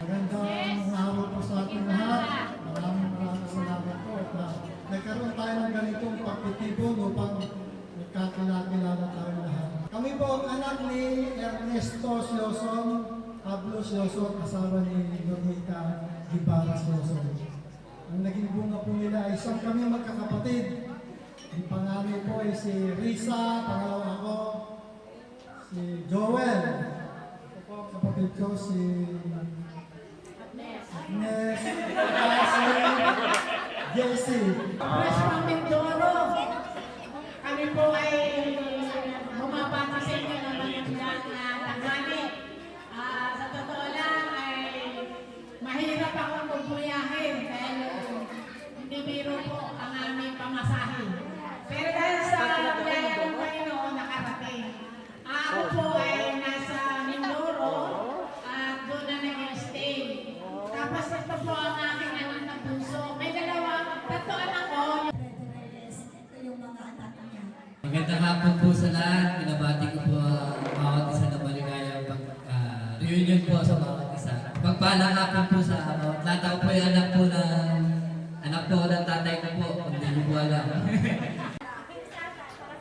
Magandang araw po sa ating lahat. Maraming salamat po. Nagkaroon tayo ng ganitong pagtitipon upang magkakilala tayo lahat. Kami po ang anak ni Ernesto Sioson, Pablo Sioson, asawa ni Lorita Guevara Sioson. Ang naging bunga po nila ay isang kami magkakapatid. Ang panganay po ay si Risa, pangalawa ako, si Joel. Ito po kapatid ko si Agnes, Jesse. Fresh from Mindoro. Kami po ay bumabati sa inyo ng magandang tanghali. Sa totoo lang ay mahirap akong magbuyahin dahil hindi biro po ang aming pamasahin. Pero dahil sa biyaya ng Panginoon nakarating. Ako po ay nasa Mindoro at doon na nag-stay. Tapos ito po ang aking anak na bunso. May tatlo anak ko. Ito yung mga anak niya. Magandang hapon po sa lahat. Binabati ko po bawat isa na maligayang reunion po sa bawat isa. Pagpalang hapon po sa lahat. Ako po yung anak po ng tatay ko po. Kung hindi po alam.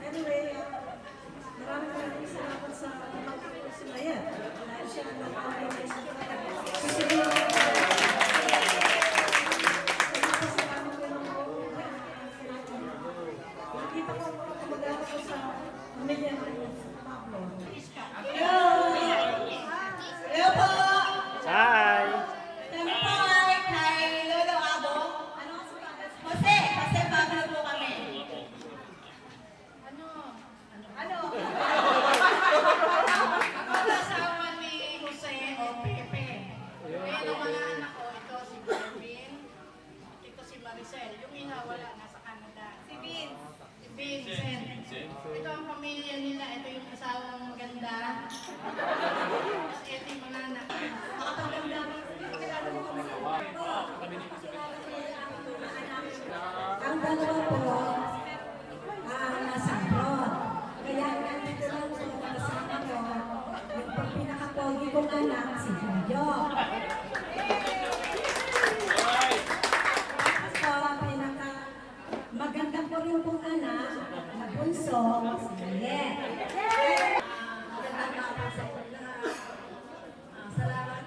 Anyway, maraming salamat sa Maya. Dahil siya ang nag-organize sa nakita ko mga kamag-anak ko sa pamilya ng Pablo. Hello! Hello po! Hi! Kami po ay kay Lolo Abo. Ano nga si Pablo? Jose Pablo po kami. Ano? Ano? Ako asawa ni Jose o Pepe. Ayan ang mga anak ko. Ito si Marvin. Ito si Maricel. Yung iha wala, nasa Canada. Si Vince. Si Vincent. Ito ang pamilya nila. Ito yung asawang maganda. Tapos ito yung mga anak. Ang dalawa po, nasa abroad. Kaya nandito lang sa mga kasama ko, yung pinakapogi kong anak, si Julio. So, pinaka maganda po rin pong anak, na bunso, si Juliet. Magandang araw sa inyo lahat. Salamat.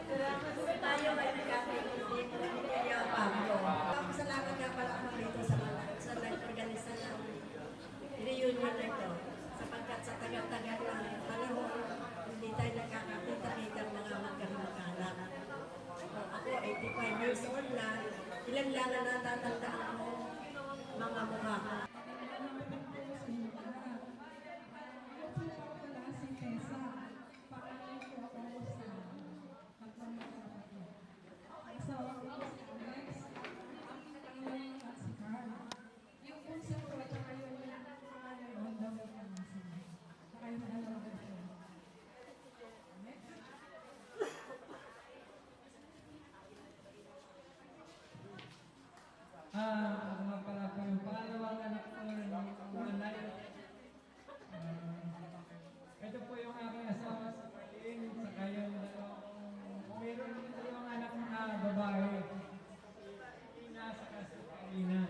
Salamat po tayo ay nagkakaroon dito kay Pablo. Salamat nga pala ako dito sa nag-organisa ng reunion na ito. Sapagkat sa tagal-tagal ng panahon, hindi tayo nakakakita-kita ng mga magkamag-anak. Ako, 85 years old na. Ilan lang na natatandaan mo mga mukha ko. Ako nga pala po yung pangalawang anak ko ng nanay. Ito po yung aking asawa sa Pain, saka yung meron din dalawang anak na babae. Ina, saka si Karina.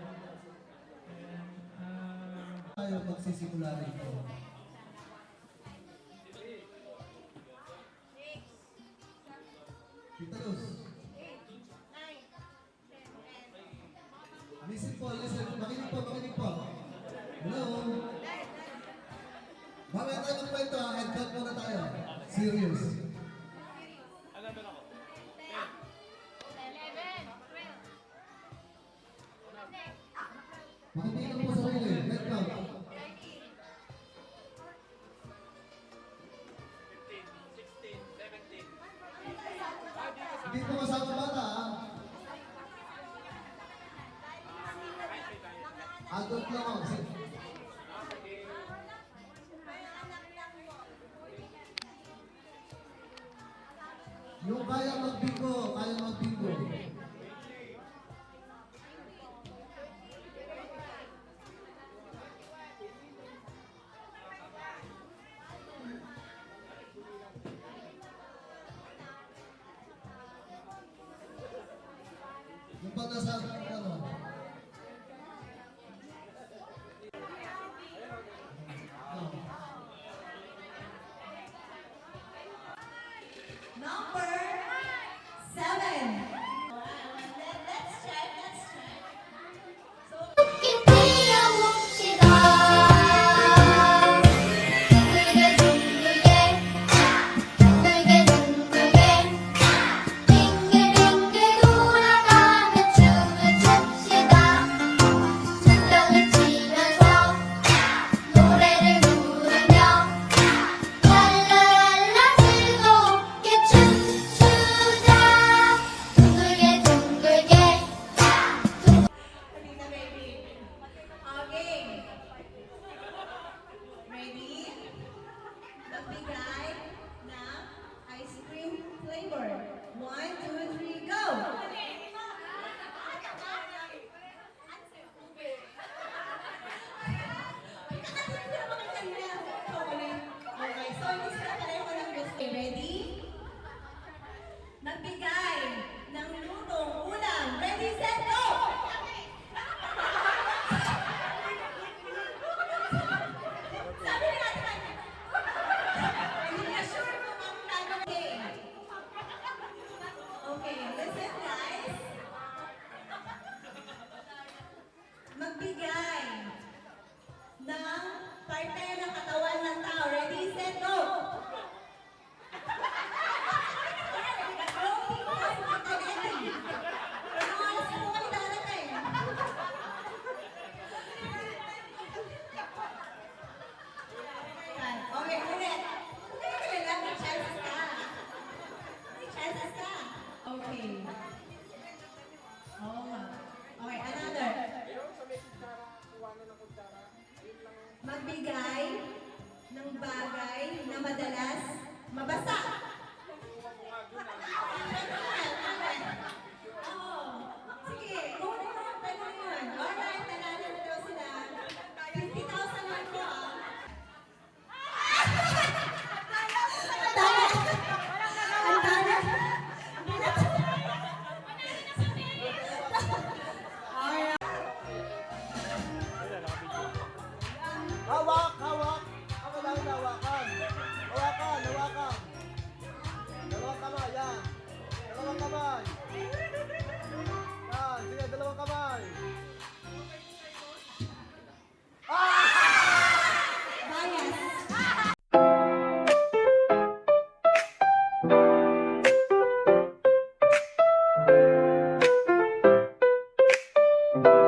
Tayo magsisimula rito. Tita Luz. Listen po, listen. Makinig po. Hello? Mamaya tayo magkwento ha. Head cut muna tayo. Serious. Makinig po sa sarili. Head cut. Hindi po kasama bata ha. Adult lang ako. Yung kaya magbingo, kaya magbingo. magbigay ng parte ng katawan ng tao. Ready, set, go! Okay, ulit. Hindi lang, may chances ka. May chances ka. Okay. Oo nga. Okay, another. Magbigay ng bagay na madalas mabasa. Oo. Sige, kung ano yung tanong yun. Alright, nanalo na daw sila. 50,000 lang po ah. Ang dami. Hawak, hawak. Ako lang hawakan. Hawakan, hawakan. Dalawang kamay, yan. Dalawang kamay. Yan, sige, dalawang kamay. Bias.